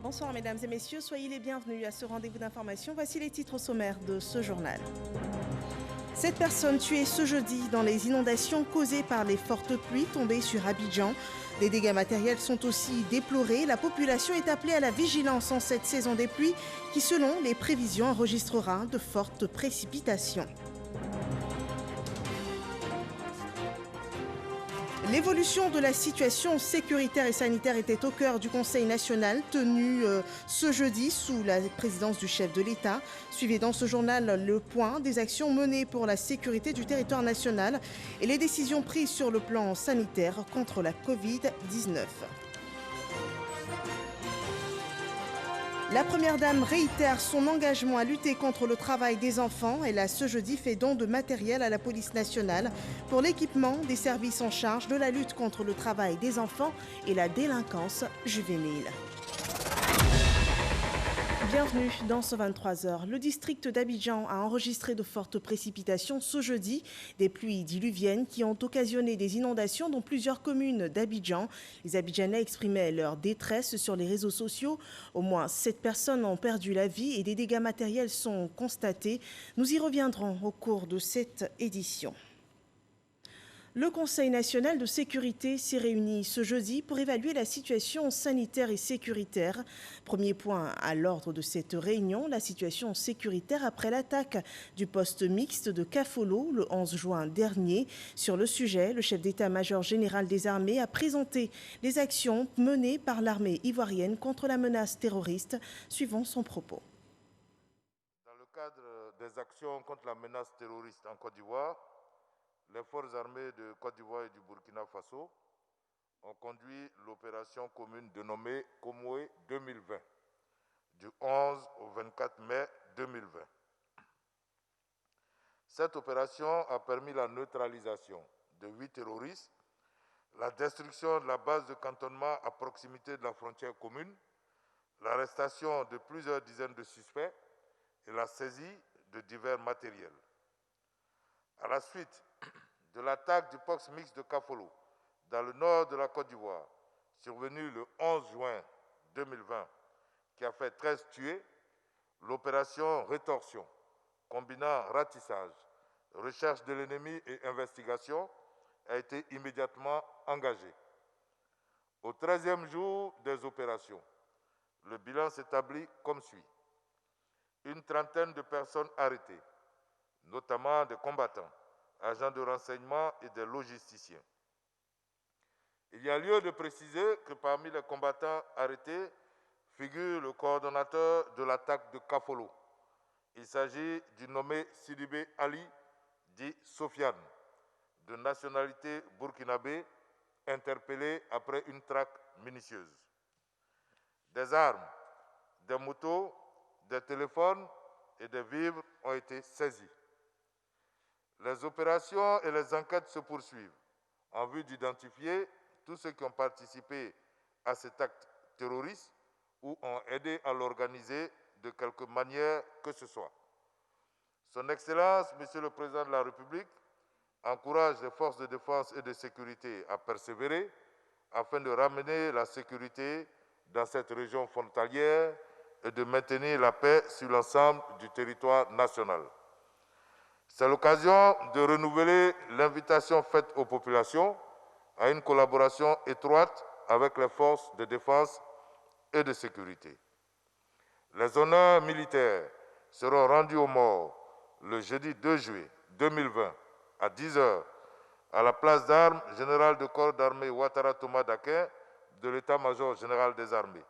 Bonsoir mesdames et messieurs, soyez les bienvenus à ce rendez-vous d'information. Voici les titres sommaires de ce journal. 7 personnes tuées ce jeudi dans les inondations causées par les fortes pluies tombées sur Abidjan. Des dégâts matériels sont aussi déplorés. La population est appelée à la vigilance en cette saison des pluies qui, selon les prévisions, enregistrera de fortes précipitations. L'évolution de la situation sécuritaire et sanitaire était au cœur du Conseil national tenu ce jeudi sous la présidence du chef de l'État. Suivez dans ce journal le point des actions menées pour la sécurité du territoire national et les décisions prises sur le plan sanitaire contre la Covid-19. La Première Dame réitère son engagement à lutter contre le travail des enfants. Elle a ce jeudi fait don de matériel à la police nationale pour l'équipement des services en charge de la lutte contre le travail des enfants et la délinquance juvénile. Bienvenue dans ce 23h. Le district d'Abidjan a enregistré de fortes précipitations ce jeudi, des pluies diluviennes qui ont occasionné des inondations dans plusieurs communes d'Abidjan. Les Abidjanais exprimaient leur détresse sur les réseaux sociaux. Au moins 7 personnes ont perdu la vie et des dégâts matériels sont constatés. Nous y reviendrons au cours de cette édition. Le Conseil national de sécurité s'est réuni ce jeudi pour évaluer la situation sanitaire et sécuritaire. Premier point à l'ordre de cette réunion, la situation sécuritaire après l'attaque du poste mixte de Kafolo le 11 juin dernier. Sur le sujet, le chef d'état-major général des armées a présenté les actions menées par l'armée ivoirienne contre la menace terroriste, suivant son propos. Dans le cadre des actions contre la menace terroriste en Côte d'Ivoire, les forces armées de Côte d'Ivoire et du Burkina Faso ont conduit l'opération commune dénommée Komoué 2020, du 11 au 24 mai 2020. Cette opération a permis la neutralisation de 8 terroristes, la destruction de la base de cantonnement à proximité de la frontière commune, l'arrestation de plusieurs dizaines de suspects et la saisie de divers matériels. À la suite de l'attaque du poste mixte de Kafolo dans le nord de la Côte d'Ivoire, survenue le 11 juin 2020, qui a fait 13 tués, l'opération Rétorsion, combinant ratissage, recherche de l'ennemi et investigation, a été immédiatement engagée. Au 13e jour des opérations, le bilan s'établit comme suit. Une trentaine de personnes arrêtées, notamment des combattants, agents de renseignement et des logisticiens. Il y a lieu de préciser que parmi les combattants arrêtés figure le coordonnateur de l'attaque de Kafolo. Il s'agit du nommé Sidibé Ali, dit Sofiane, de nationalité burkinabé, interpellé après une traque minutieuse. Des armes, des motos, des téléphones et des vivres ont été saisis. Les opérations et les enquêtes se poursuivent en vue d'identifier tous ceux qui ont participé à cet acte terroriste ou ont aidé à l'organiser de quelque manière que ce soit. Son Excellence, Monsieur le Président de la République, encourage les forces de défense et de sécurité à persévérer afin de ramener la sécurité dans cette région frontalière et de maintenir la paix sur l'ensemble du territoire national. C'est l'occasion de renouveler l'invitation faite aux populations à une collaboration étroite avec les forces de défense et de sécurité. Les honneurs militaires seront rendus aux morts le jeudi 2 juillet 2020 à 10h à la place d'armes général de corps d'armée Ouattara Thomas Dakin de l'état-major général des armées,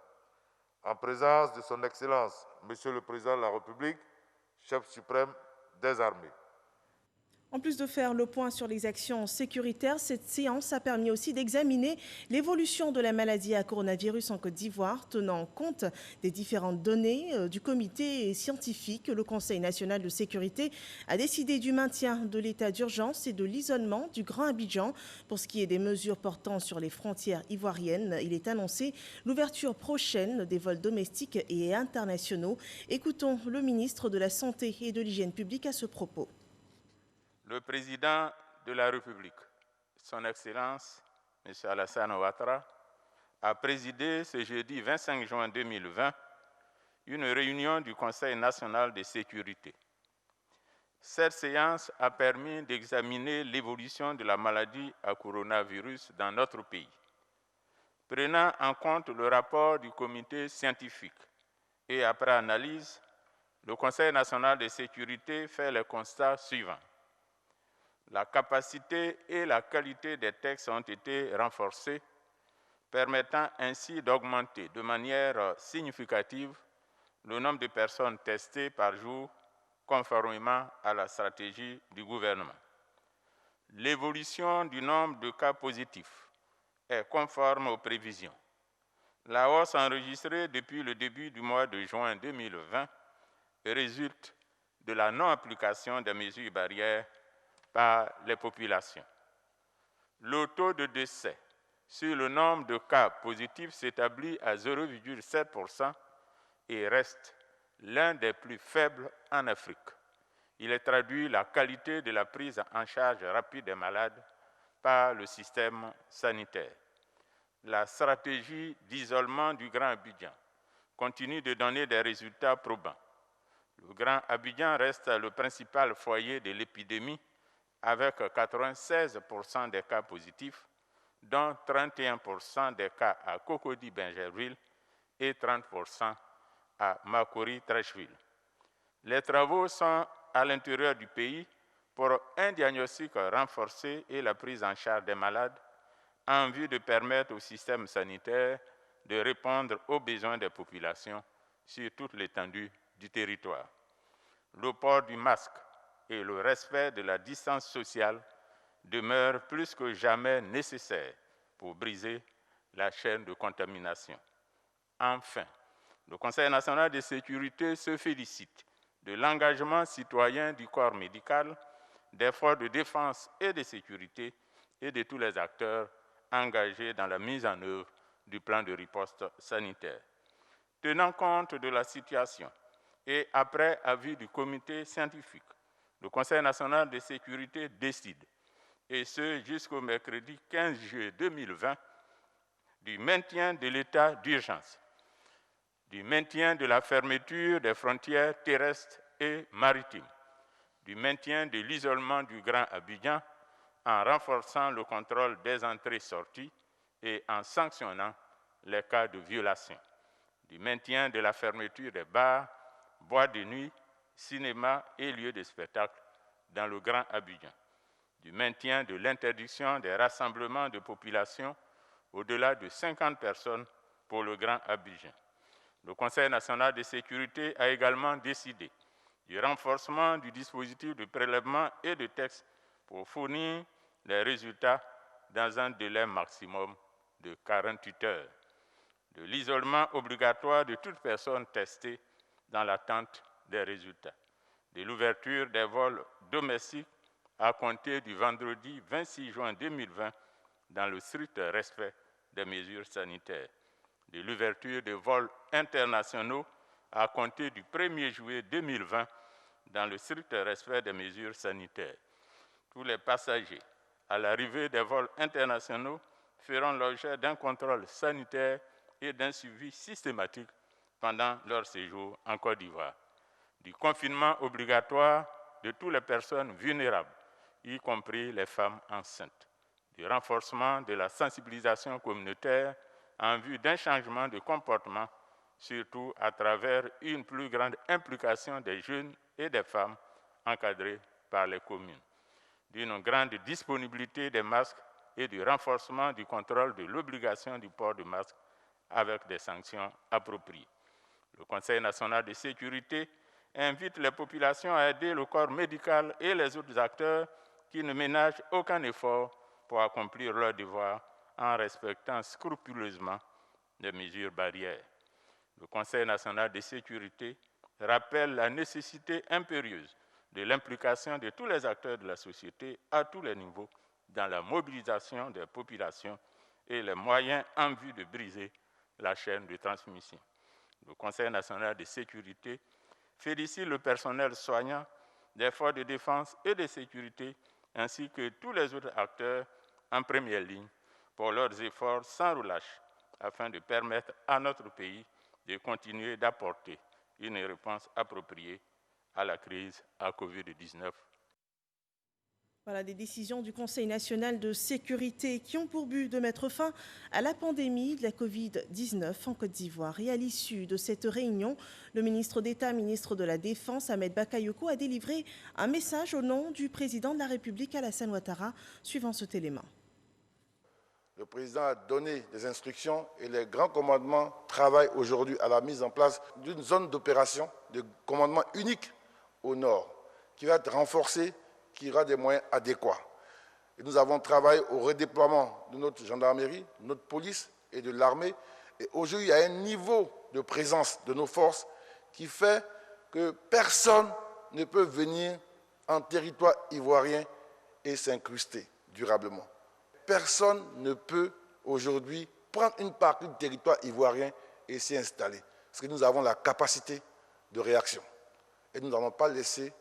en présence de son Excellence, Monsieur le Président de la République, chef suprême des armées. En plus de faire le point sur les actions sécuritaires, cette séance a permis aussi d'examiner l'évolution de la maladie à coronavirus en Côte d'Ivoire, tenant compte des différentes données du comité scientifique. Le Conseil national de sécurité a décidé du maintien de l'état d'urgence et de l'isolement du Grand Abidjan. Pour ce qui est des mesures portant sur les frontières ivoiriennes, il est annoncé l'ouverture prochaine des vols domestiques et internationaux. Écoutons le ministre de la Santé et de l'Hygiène publique à ce propos. Le président de la République, son Excellence, M. Alassane Ouattara, a présidé ce jeudi 25 juin 2020 une réunion du Conseil national de sécurité. Cette séance a permis d'examiner l'évolution de la maladie à coronavirus dans notre pays. Prenant en compte le rapport du comité scientifique et après analyse, le Conseil national de sécurité fait le constat suivant. La capacité et la qualité des textes ont été renforcées, permettant ainsi d'augmenter de manière significative le nombre de personnes testées par jour conformément à la stratégie du gouvernement. L'évolution du nombre de cas positifs est conforme aux prévisions. La hausse enregistrée depuis le début du mois de juin 2020 résulte de la non-application des mesures barrières par les populations. Le taux de décès sur le nombre de cas positifs s'établit à 0,7% et reste l'un des plus faibles en Afrique. Il traduit la qualité de la prise en charge rapide des malades par le système sanitaire. La stratégie d'isolement du Grand Abidjan continue de donner des résultats probants. Le Grand Abidjan reste le principal foyer de l'épidémie avec 96% des cas positifs, dont 31% des cas à Cocody-Bingerville et 30% à Makori-Trècheville. Les travaux sont à l'intérieur du pays pour un diagnostic renforcé et la prise en charge des malades en vue de permettre au système sanitaire de répondre aux besoins des populations sur toute l'étendue du territoire. Le port du masque et le respect de la distance sociale demeurent plus que jamais nécessaires pour briser la chaîne de contamination. Enfin, le Conseil national de sécurité se félicite de l'engagement citoyen du corps médical, des forces de défense et de sécurité et de tous les acteurs engagés dans la mise en œuvre du plan de riposte sanitaire. Tenant compte de la situation et après avis du comité scientifique, le Conseil national de sécurité décide, et ce jusqu'au mercredi 15 juillet 2020, du maintien de l'état d'urgence, du maintien de la fermeture des frontières terrestres et maritimes, du maintien de l'isolement du Grand Abidjan en renforçant le contrôle des entrées-sorties et en sanctionnant les cas de violation, du maintien de la fermeture des bars, boîtes de nuit, cinémas et lieux de spectacle dans le Grand Abidjan, du maintien de l'interdiction des rassemblements de population au-delà de 50 personnes pour le Grand Abidjan. Le Conseil national de sécurité a également décidé du renforcement du dispositif de prélèvement et de tests pour fournir les résultats dans un délai maximum de 48 heures, de l'isolement obligatoire de toute personne testée dans l'attente des résultats, de l'ouverture des vols domestiques à compter du vendredi 26 juin 2020 dans le strict respect des mesures sanitaires, de l'ouverture des vols internationaux à compter du 1er juillet 2020 dans le strict respect des mesures sanitaires. Tous les passagers à l'arrivée des vols internationaux feront l'objet d'un contrôle sanitaire et d'un suivi systématique pendant leur séjour en Côte d'Ivoire, du confinement obligatoire de toutes les personnes vulnérables, y compris les femmes enceintes, du renforcement de la sensibilisation communautaire en vue d'un changement de comportement, surtout à travers une plus grande implication des jeunes et des femmes encadrées par les communes, d'une grande disponibilité des masques et du renforcement du contrôle de l'obligation du port de masque avec des sanctions appropriées. Le Conseil national de sécurité invite les populations à aider le corps médical et les autres acteurs qui ne ménagent aucun effort pour accomplir leur devoir en respectant scrupuleusement les mesures barrières. Le Conseil national de sécurité rappelle la nécessité impérieuse de l'implication de tous les acteurs de la société à tous les niveaux dans la mobilisation des populations et les moyens en vue de briser la chaîne de transmission. Le Conseil national de sécurité félicite le personnel soignant des forces de défense et de sécurité ainsi que tous les autres acteurs en première ligne pour leurs efforts sans relâche afin de permettre à notre pays de continuer d'apporter une réponse appropriée à la crise à Covid-19. Voilà des décisions du Conseil national de sécurité qui ont pour but de mettre fin à la pandémie de la Covid-19 en Côte d'Ivoire. Et à l'issue de cette réunion, le ministre d'État, ministre de la Défense, Ahmed Bakayoko, a délivré un message au nom du président de la République, Alassane Ouattara, suivant cet élément. Le président a donné des instructions et les grands commandements travaillent aujourd'hui à la mise en place d'une zone d'opération de commandement unique au nord, qui va être renforcée, qui aura des moyens adéquats. Et nous avons travaillé au redéploiement de notre gendarmerie, de notre police et de l'armée. Et aujourd'hui, il y a un niveau de présence de nos forces qui fait que personne ne peut venir en territoire ivoirien et s'incruster durablement. Personne ne peut aujourd'hui prendre une partie du territoire ivoirien et s'y installer. Parce que nous avons la capacité de réaction. Et nous n'allons pas laisser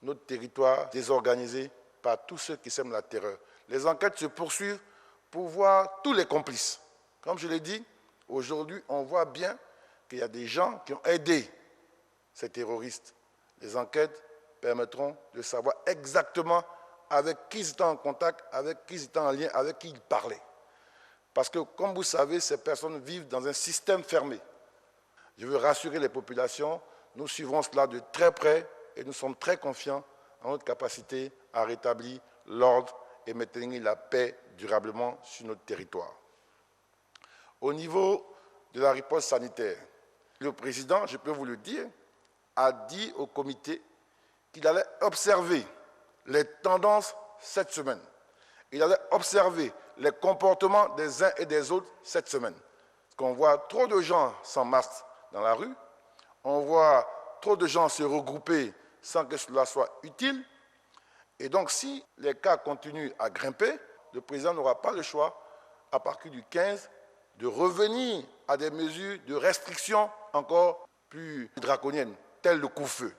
notre territoire désorganisé par tous ceux qui sèment la terreur. Les enquêtes se poursuivent pour voir tous les complices. Comme je l'ai dit, aujourd'hui, on voit bien qu'il y a des gens qui ont aidé ces terroristes. Les enquêtes permettront de savoir exactement avec qui ils étaient en contact, avec qui ils étaient en lien, avec qui ils parlaient. Parce que, comme vous savez, ces personnes vivent dans un système fermé. Je veux rassurer les populations, nous suivrons cela de très près et nous sommes très confiants en notre capacité à rétablir l'ordre et maintenir la paix durablement sur notre territoire. Au niveau de la riposte sanitaire, le président, je peux vous le dire, a dit au comité qu'il allait observer les tendances cette semaine. Il allait observer les comportements des uns et des autres cette semaine. Parce qu'on voit trop de gens sans masque dans la rue, on voit trop de gens se regrouper sans que cela soit utile. Et donc, si les cas continuent à grimper, le président n'aura pas le choix, à partir du 15, de revenir à des mesures de restriction encore plus draconiennes, telles le couvre-feu.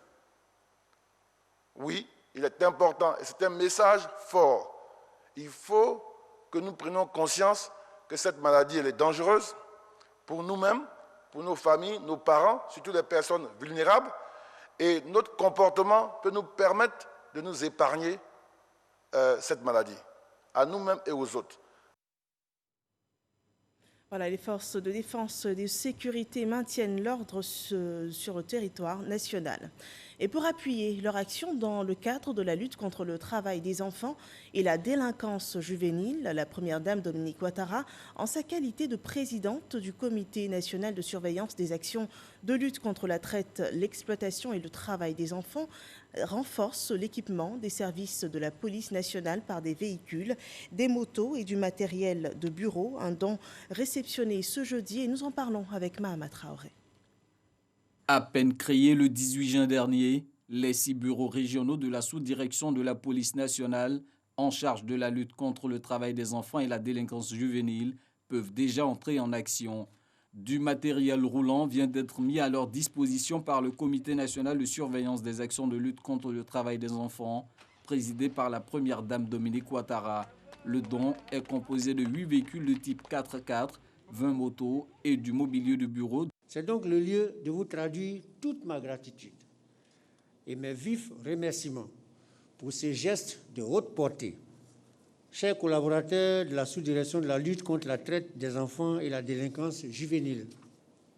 Oui, il est important, et c'est un message fort. Il faut que nous prenions conscience que cette maladie, elle est dangereuse pour nous-mêmes, pour nos familles, nos parents, surtout les personnes vulnérables. Et notre comportement peut nous permettre de nous épargner cette maladie, à nous-mêmes et aux autres. Voilà, les forces de défense et de sécurité maintiennent l'ordre sur le territoire national. Et pour appuyer leur action dans le cadre de la lutte contre le travail des enfants et la délinquance juvénile, la première dame Dominique Ouattara, en sa qualité de présidente du Comité national de surveillance des actions de lutte contre la traite, l'exploitation et le travail des enfants, renforce l'équipement des services de la police nationale par des véhicules, des motos et du matériel de bureau, un don réceptionné ce jeudi et nous en parlons avec Mahama Traoré. À peine créés le 18 juin dernier, les 6 bureaux régionaux de la sous-direction de la police nationale en charge de la lutte contre le travail des enfants et la délinquance juvénile peuvent déjà entrer en action. Du matériel roulant vient d'être mis à leur disposition par le Comité national de surveillance des actions de lutte contre le travail des enfants, présidé par la première dame Dominique Ouattara. Le don est composé de 8 véhicules de type 4x4, 20 motos et du mobilier de bureau. C'est donc le lieu de vous traduire toute ma gratitude et mes vifs remerciements pour ces gestes de haute portée. Chers collaborateurs de la sous-direction de la lutte contre la traite des enfants et la délinquance juvénile,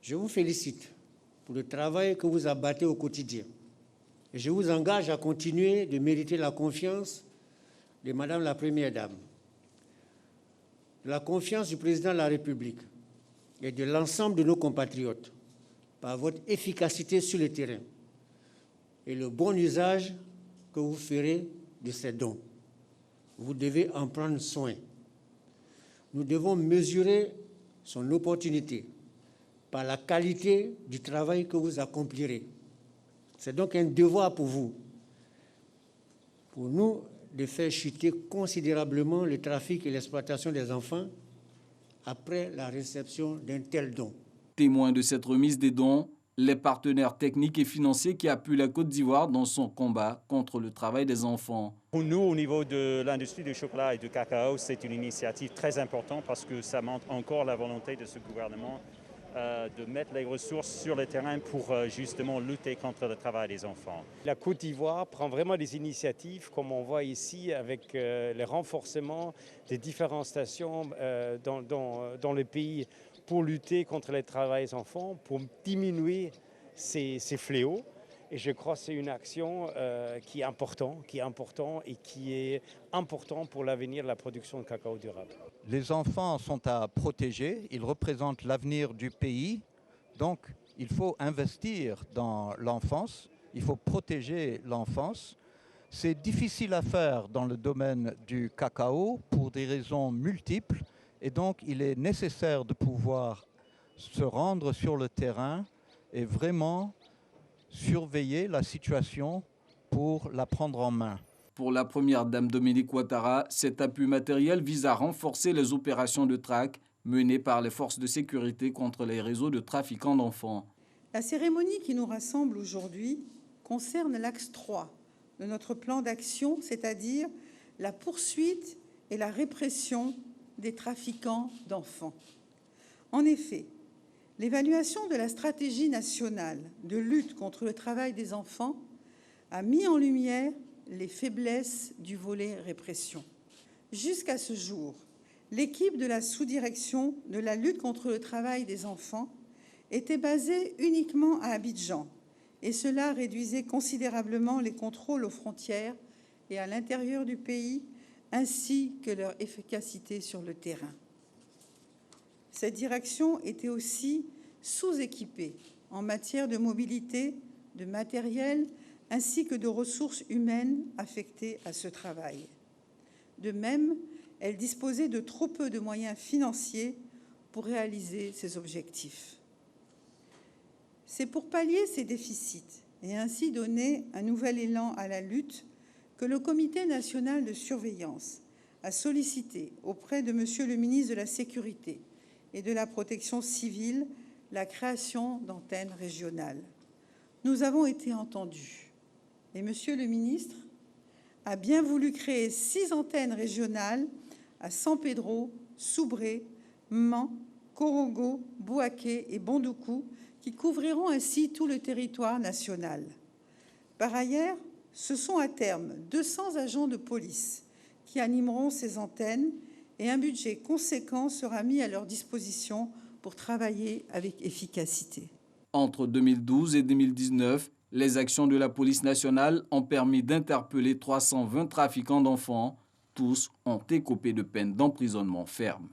je vous félicite pour le travail que vous abattez au quotidien. Et je vous engage à continuer de mériter la confiance de Madame la Première Dame, de la confiance du Président de la République et de l'ensemble de nos compatriotes par votre efficacité sur le terrain et le bon usage que vous ferez de ces dons. Vous devez en prendre soin. Nous devons mesurer son opportunité par la qualité du travail que vous accomplirez. C'est donc un devoir pour vous, pour nous, de faire chuter considérablement le trafic et l'exploitation des enfants après la réception d'un tel don. Témoin de cette remise des dons, les partenaires techniques et financiers qui appuient la Côte d'Ivoire dans son combat contre le travail des enfants. Pour nous, au niveau de l'industrie du chocolat et du cacao, c'est une initiative très importante parce que ça montre encore la volonté de ce gouvernement de mettre les ressources sur le terrain pour justement lutter contre le travail des enfants. La Côte d'Ivoire prend vraiment des initiatives, comme on voit ici, avec le renforcement des différentes stations dans le pays pour lutter contre le travail des enfants, pour diminuer ces fléaux. Et je crois que c'est une action qui est importante et qui est importante pour l'avenir de la production de cacao durable. Les enfants sont à protéger, ils représentent l'avenir du pays, donc il faut investir dans l'enfance, il faut protéger l'enfance. C'est difficile à faire dans le domaine du cacao pour des raisons multiples et donc il est nécessaire de pouvoir se rendre sur le terrain et vraiment surveiller la situation pour la prendre en main. Pour la première dame Dominique Ouattara, cet appui matériel vise à renforcer les opérations de traque menées par les forces de sécurité contre les réseaux de trafiquants d'enfants. La cérémonie qui nous rassemble aujourd'hui concerne l'axe 3 de notre plan d'action, c'est-à-dire la poursuite et la répression des trafiquants d'enfants. En effet, l'évaluation de la stratégie nationale de lutte contre le travail des enfants a mis en lumière les faiblesses du volet répression. Jusqu'à ce jour, l'équipe de la sous-direction de la lutte contre le travail des enfants était basée uniquement à Abidjan et cela réduisait considérablement les contrôles aux frontières et à l'intérieur du pays ainsi que leur efficacité sur le terrain. Cette direction était aussi sous-équipée en matière de mobilité, de matériel, ainsi que de ressources humaines affectées à ce travail. De même, elle disposait de trop peu de moyens financiers pour réaliser ses objectifs. C'est pour pallier ces déficits et ainsi donner un nouvel élan à la lutte que le Comité national de surveillance a sollicité auprès de Monsieur le ministre de la Sécurité et de la Protection civile la création d'antennes régionales. Nous avons été entendus et Monsieur le ministre a bien voulu créer 6 antennes régionales à San Pedro, Soubré, Mans, Korongo, Bouaké et Bondoukou qui couvriront ainsi tout le territoire national. Par ailleurs, ce sont à terme 200 agents de police qui animeront ces antennes et un budget conséquent sera mis à leur disposition pour travailler avec efficacité. Entre 2012 et 2019, les actions de la police nationale ont permis d'interpeller 320 trafiquants d'enfants. Tous ont écopé de peines d'emprisonnement ferme.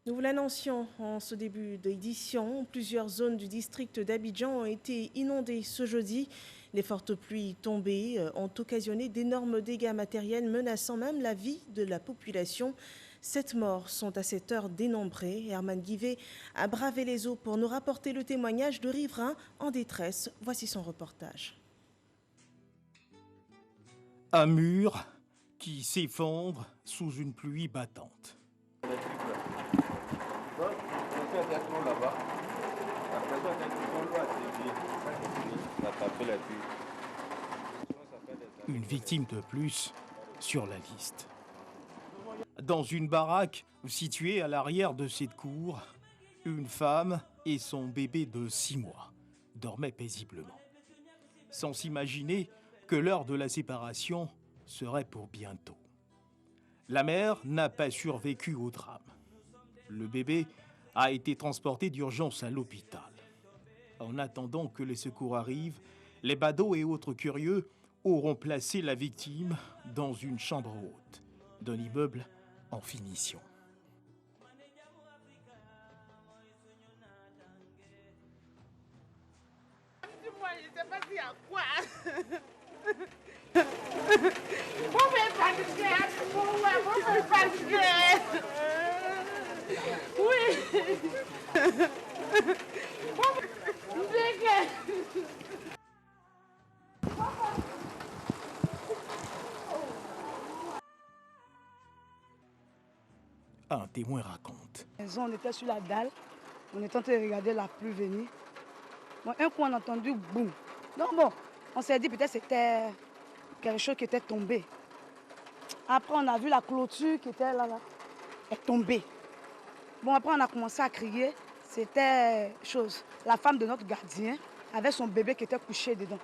Nous vous l'annoncions en ce début d'édition, plusieurs zones du district d'Abidjan ont été inondées ce jeudi. Les fortes pluies tombées ont occasionné d'énormes dégâts matériels menaçant même la vie de la population. 7 morts sont à cette heure dénombrés. Herman Guivet a bravé les eaux pour nous rapporter le témoignage de riverains en détresse. Voici son reportage. Un mur qui s'effondre sous une pluie battante. Une victime de plus sur la liste. Dans une baraque située à l'arrière de cette cour, une femme et son bébé de 6 mois dormaient paisiblement, sans s'imaginer que l'heure de la séparation serait pour bientôt. La mère n'a pas survécu au drame. Le bébé a été transporté d'urgence à l'hôpital. En attendant que les secours arrivent, les badauds et autres curieux auront placé la victime dans une chambre haute d'un immeuble en finition. Dis-moi, je ne sais pas s'il y a quoi. On fait fatiguer, on fait fatiguer. Oui. Un témoin raconte. On était sur la dalle, on était en train de regarder la pluie venir. Bon, un coup, on a entendu boum. Donc bon, on s'est dit peut-être c'était quelque chose qui était tombé. Après, on a vu la clôture qui était là, est tombée. Bon, après, on a commencé à crier. C'était chose. La femme de notre gardien avait son bébé qui était couché dedans.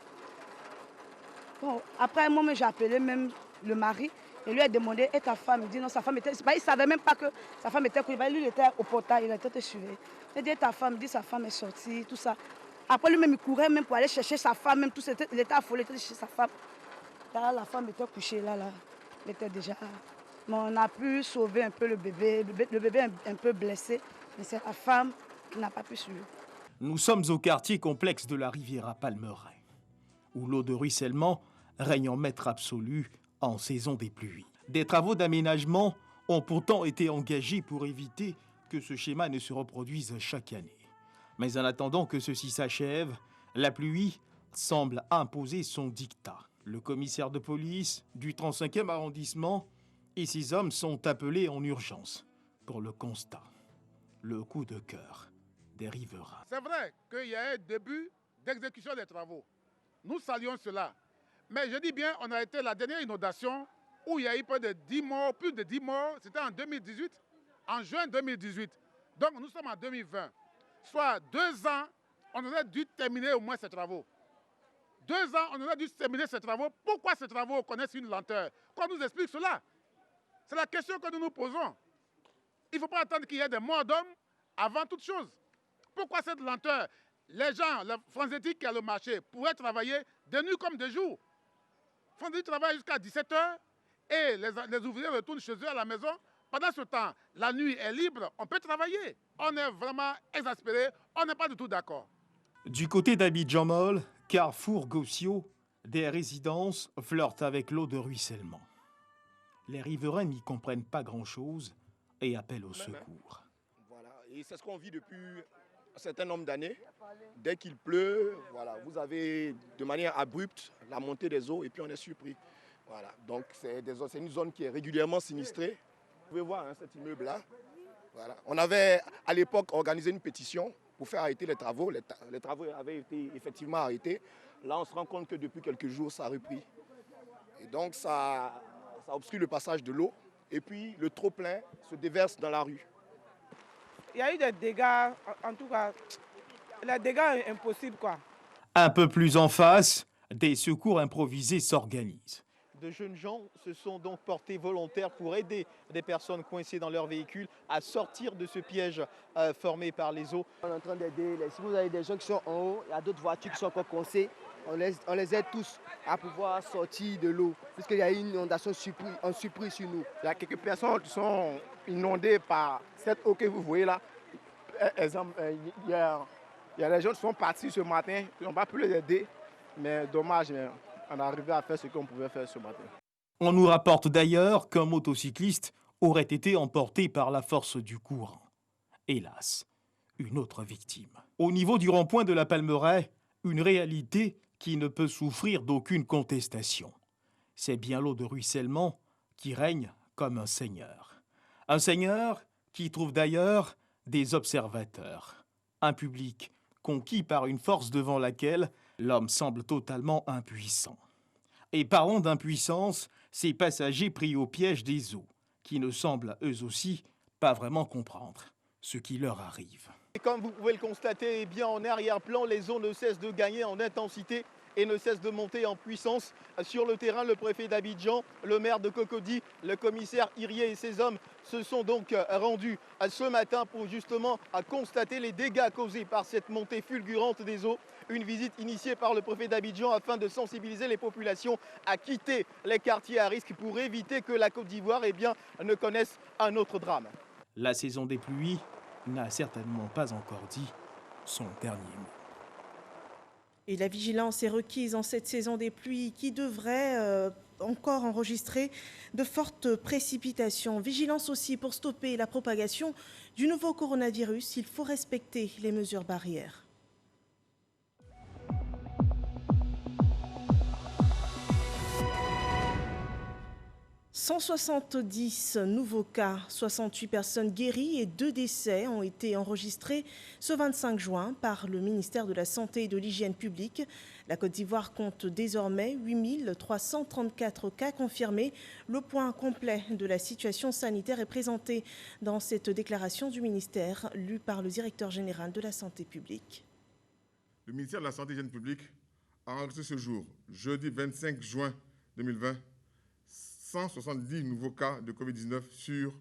Bon, après, moi, j'ai appelé même le mari et lui a demandé, et ta femme? Il dit non, sa femme était... Il ne savait même pas que sa femme était couchée. Lui, il était au portail, il était suivi. Il dit, et ta femme? Il dit, sa femme est sortie, tout ça. Après, lui-même, il courait même pour aller chercher sa femme, même tout. Il était affolé, il était chez sa femme. Là, la femme était couchée, là. Elle était déjà... Mais on a pu sauver un peu le bébé. Le bébé est un peu blessé, mais c'est la femme qui n'a pas pu suivre. Nous sommes au quartier complexe de la Riviera Palmeraie, où l'eau de ruissellement règne en maître absolu en saison des pluies. Des travaux d'aménagement ont pourtant été engagés pour éviter que ce schéma ne se reproduise chaque année. Mais en attendant que ceci s'achève, la pluie semble imposer son dictat. Le commissaire de police du 35e arrondissement et ses hommes sont appelés en urgence pour le constat, le coup de cœur des riverains. C'est vrai qu'il y a un début d'exécution des travaux. Nous saluons cela. Mais je dis bien, on a été la dernière inondation où il y a eu plus de 10 morts, c'était en 2018, en juin 2018. Donc nous sommes en 2020. Soit 2 ans, on aurait dû terminer au moins ces travaux. 2 ans, on aurait dû terminer ces travaux. Pourquoi ces travaux connaissent une lenteur? Qu'on nous explique cela. C'est la question que nous nous posons. Il ne faut pas attendre qu'il y ait des morts d'hommes avant toute chose. Pourquoi cette lenteur? Les gens, les Franzetti qui a le marché, pourraient travailler de nuit comme de jour. Franzetti travaille jusqu'à 17h et les ouvriers retournent chez eux à la maison. Pendant ce temps, la nuit est libre, on peut travailler. On est vraiment exaspérés, on n'est pas du tout d'accord. Du côté d'Abidjan Mall, Carrefour Gossio, des résidences flirtent avec l'eau de ruissellement. Les riverains n'y comprennent pas grand-chose et appellent au secours. Voilà, et c'est ce qu'on vit depuis un certain nombre d'années. Dès qu'il pleut, voilà, vous avez de manière abrupte la montée des eaux et puis on est surpris. Voilà, donc c'est une zone qui est régulièrement sinistrée. Vous pouvez voir cet immeuble-là. Voilà. On avait à l'époque organisé une pétition pour faire arrêter les travaux. Les travaux avaient été effectivement arrêtés. Là, on se rend compte que depuis quelques jours, ça a repris. Et donc, ça obstrue le passage de l'eau. Et puis, le trop-plein se déverse dans la rue. Il y a eu des dégâts, en tout cas, les dégâts impossibles, quoi. Un peu plus en face, des secours improvisés s'organisent. De jeunes gens se sont donc portés volontaires pour aider des personnes coincées dans leur véhicule à sortir de ce piège formé par les eaux. On est en train d'aider. Si vous avez des gens qui sont en haut, il y a d'autres voitures qui sont encore coincées. On les aide tous à pouvoir sortir de l'eau, puisqu'il y a une inondation en surprise sur nous. Il y a quelques personnes qui sont inondées par cette eau que vous voyez là. Par exemple, il y a des gens qui sont partis ce matin, qui n'ont pas pu les aider, mais dommage. On est arrivé à faire ce qu'on pouvait faire ce matin. On nous rapporte d'ailleurs qu'un motocycliste aurait été emporté par la force du courant. Hélas, une autre victime. Au niveau du rond-point de la Palmeraie, une réalité qui ne peut souffrir d'aucune contestation. C'est bien l'eau de ruissellement qui règne comme un seigneur. Un seigneur qui trouve d'ailleurs des observateurs. Un public conquis par une force devant laquelle l'homme semble totalement impuissant. Et parlons d'impuissance, ces passagers pris au piège des eaux, qui ne semblent eux aussi pas vraiment comprendre ce qui leur arrive. Et comme vous pouvez le constater, eh bien, en arrière-plan, les eaux ne cessent de gagner en intensité et ne cessent de monter en puissance. Sur le terrain, le préfet d'Abidjan, le maire de Cocody, le commissaire Irié et ses hommes se sont donc rendus ce matin pour justement constater les dégâts causés par cette montée fulgurante des eaux. Une visite initiée par le préfet d'Abidjan afin de sensibiliser les populations à quitter les quartiers à risque pour éviter que la Côte d'Ivoire ne connaisse un autre drame. La saison des pluies n'a certainement pas encore dit son dernier mot. Et la vigilance est requise en cette saison des pluies qui devrait encore enregistrer de fortes précipitations. Vigilance aussi pour stopper la propagation du nouveau coronavirus. Il faut respecter les mesures barrières. 170 nouveaux cas, 68 personnes guéries et 2 décès ont été enregistrés ce 25 juin par le ministère de la Santé et de l'Hygiène publique. La Côte d'Ivoire compte désormais 8 334 cas confirmés. Le point complet de la situation sanitaire est présenté dans cette déclaration du ministère lue par le directeur général de la Santé publique. Le ministère de la Santé et de l'Hygiène publique a enregistré ce jour, jeudi 25 juin 2020, 170 nouveaux cas de Covid-19 sur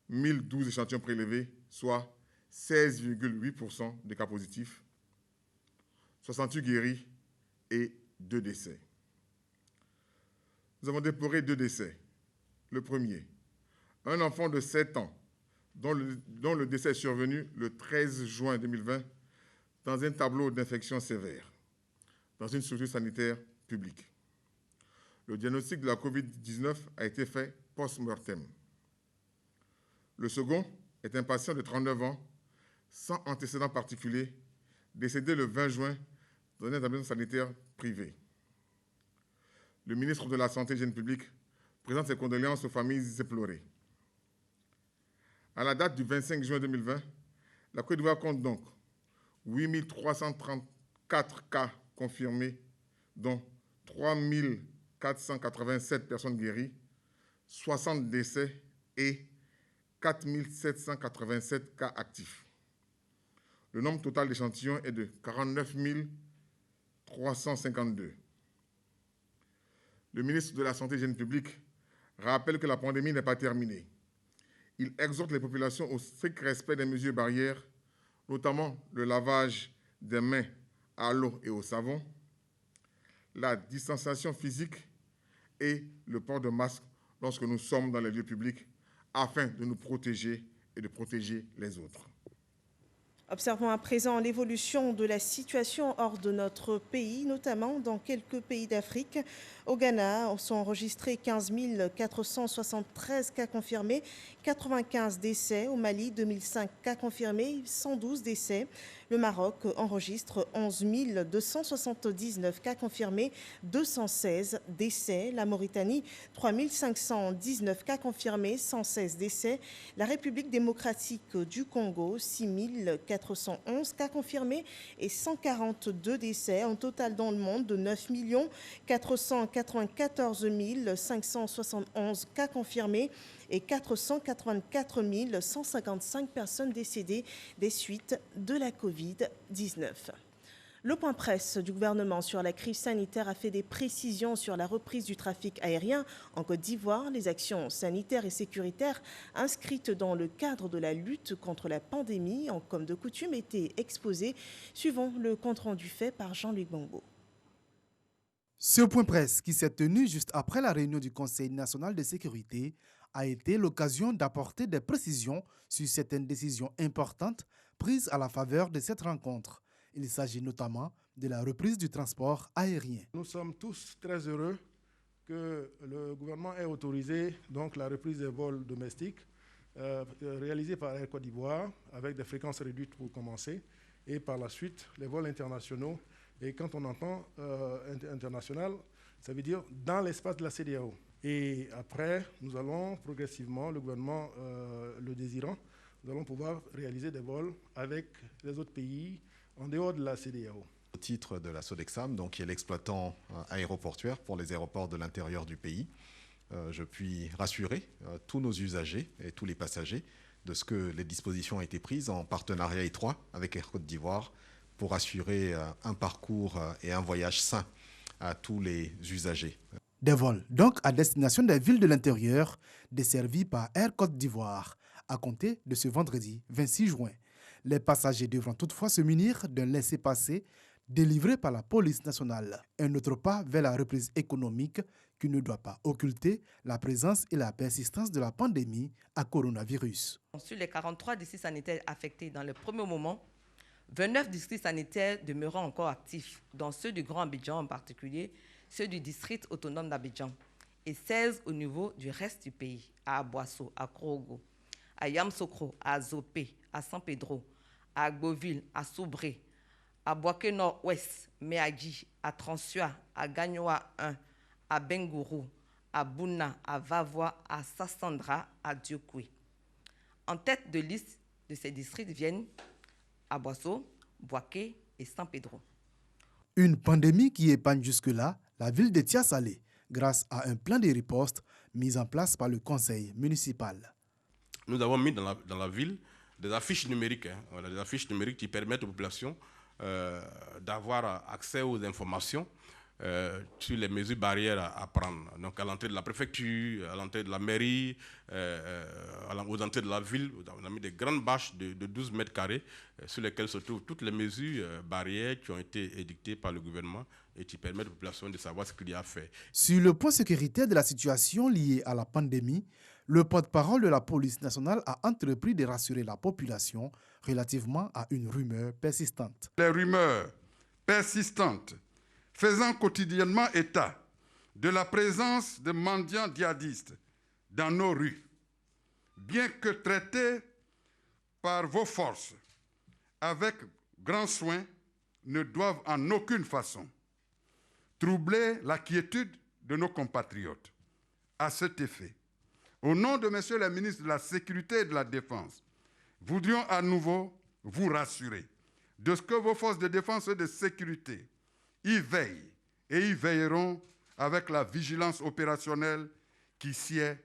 1012 échantillons prélevés, soit 16,8% des cas positifs, 68 guéris et 2 décès. Nous avons déploré 2 décès. Le premier, un enfant de 7 ans dont le décès est survenu le 13 juin 2020 dans un tableau d'infection sévère, dans une structure sanitaire publique. Le diagnostic de la Covid-19 a été fait post-mortem. Le second est un patient de 39 ans, sans antécédent particulier, décédé le 20 juin dans un établissement sanitaire privé. Le ministre de la Santé et de l'Hygiène publique présente ses condoléances aux familles éplorées. À la date du 25 juin 2020, la Côte d'Ivoire compte donc 8 334 cas confirmés, dont 3 487 personnes guéries, 60 décès et 4 787 cas actifs. Le nombre total d'échantillons est de 49 352. Le ministre de la Santé et de l'Hygiène publique rappelle que la pandémie n'est pas terminée. Il exhorte les populations au strict respect des mesures barrières, notamment le lavage des mains à l'eau et au savon, la distanciation physique et le port de masque lorsque nous sommes dans les lieux publics afin de nous protéger et de protéger les autres. Observons à présent l'évolution de la situation hors de notre pays, notamment dans quelques pays d'Afrique. Au Ghana, sont enregistrés 15 473 cas confirmés, 95 décès. Au Mali, 2005 cas confirmés, 112 décès. Le Maroc enregistre 11 279 cas confirmés, 216 décès. La Mauritanie, 3 519 cas confirmés, 116 décès. La République démocratique du Congo, 6 411 cas confirmés et 142 décès. En total dans le monde, de 9 494 571 cas confirmés et 484 155 personnes décédées des suites de la Covid-19. Le point presse du gouvernement sur la crise sanitaire a fait des précisions sur la reprise du trafic aérien en Côte d'Ivoire. Les actions sanitaires et sécuritaires inscrites dans le cadre de la lutte contre la pandémie ont, comme de coutume, été exposées. Suivons le compte-rendu fait par Jean-Luc Bongo. Ce point presse, qui s'est tenu juste après la réunion du Conseil national de sécurité, a été l'occasion d'apporter des précisions sur certaines décisions importantes prises à la faveur de cette rencontre. Il s'agit notamment de la reprise du transport aérien. Nous sommes tous très heureux que le gouvernement ait autorisé donc, la reprise des vols domestiques réalisés par Air Côte d'Ivoire avec des fréquences réduites pour commencer et par la suite les vols internationaux. Et quand on entend international, ça veut dire dans l'espace de la CEDEAO. Et après, nous allons progressivement, le gouvernement le désirant, nous allons pouvoir réaliser des vols avec les autres pays en dehors de la CEDEAO. Au titre de la Sodexam, donc, qui est l'exploitant aéroportuaire pour les aéroports de l'intérieur du pays, je puis rassurer tous nos usagers et tous les passagers de ce que les dispositions ont été prises en partenariat étroit avec Air Côte d'Ivoire pour assurer un parcours et un voyage sain à tous les usagers. Des vols donc à destination des villes de l'intérieur desservies par Air Côte d'Ivoire à compter de ce vendredi 26 juin. Les passagers devront toutefois se munir d'un laissez-passer délivré par la police nationale. Un autre pas vers la reprise économique qui ne doit pas occulter la présence et la persistance de la pandémie à coronavirus. Sur les 43 districts sanitaires affectés dans le premier moment, 29 districts sanitaires demeurant encore actifs, dont ceux du Grand Abidjan en particulier, ceux du district autonome d'Abidjan, et 16 au niveau du reste du pays, à Aboasso, à Krogo, à Yamsokro, à Zopé, à San Pedro, à Agboville, à Soubré, à Boaké Nord-Ouest, Méagi, à Transua, à Gagnoa 1, à Bengourou, à Bouna, à Vavois, à Sassandra, à Diokoué. En tête de liste de ces districts viennent Abosso, Boaké et San Pedro. Une pandémie qui épargne jusque-là la ville de Tia-Salé grâce à un plan de riposte mis en place par le conseil municipal. Nous avons mis dans la ville des affiches numériques, des affiches numériques qui permettent aux populations d'avoir accès aux informations sur les mesures barrières à prendre. Donc à l'entrée de la préfecture, à l'entrée de la mairie, aux entrées de la ville, on a mis des grandes bâches de 12 mètres carrés sur lesquelles se trouvent toutes les mesures barrières qui ont été édictées par le gouvernement et qui permettent aux populations de savoir ce qu'il y a à faire. Sur le point sécuritaire de la situation liée à la pandémie, le porte-parole de la police nationale a entrepris de rassurer la population relativement à une rumeur persistante. Les rumeurs persistantes faisant quotidiennement état de la présence de mendiants djihadistes dans nos rues, bien que traitées par vos forces avec grand soin, ne doivent en aucune façon troubler la quiétude de nos compatriotes. À cet effet, au nom de M. le ministre de la Sécurité et de la Défense, voudrions à nouveau vous rassurer de ce que vos forces de défense et de sécurité y veillent et y veilleront avec la vigilance opérationnelle qui sied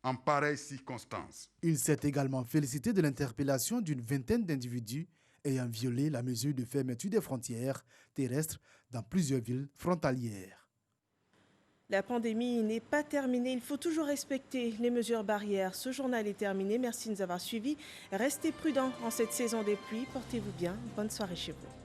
en pareilles circonstances. Il s'est également félicité de l'interpellation d'une vingtaine d'individus ayant violé la mesure de fermeture des frontières terrestres dans plusieurs villes frontalières. La pandémie n'est pas terminée. Il faut toujours respecter les mesures barrières. Ce journal est terminé. Merci de nous avoir suivis. Restez prudents en cette saison des pluies. Portez-vous bien. Bonne soirée chez vous.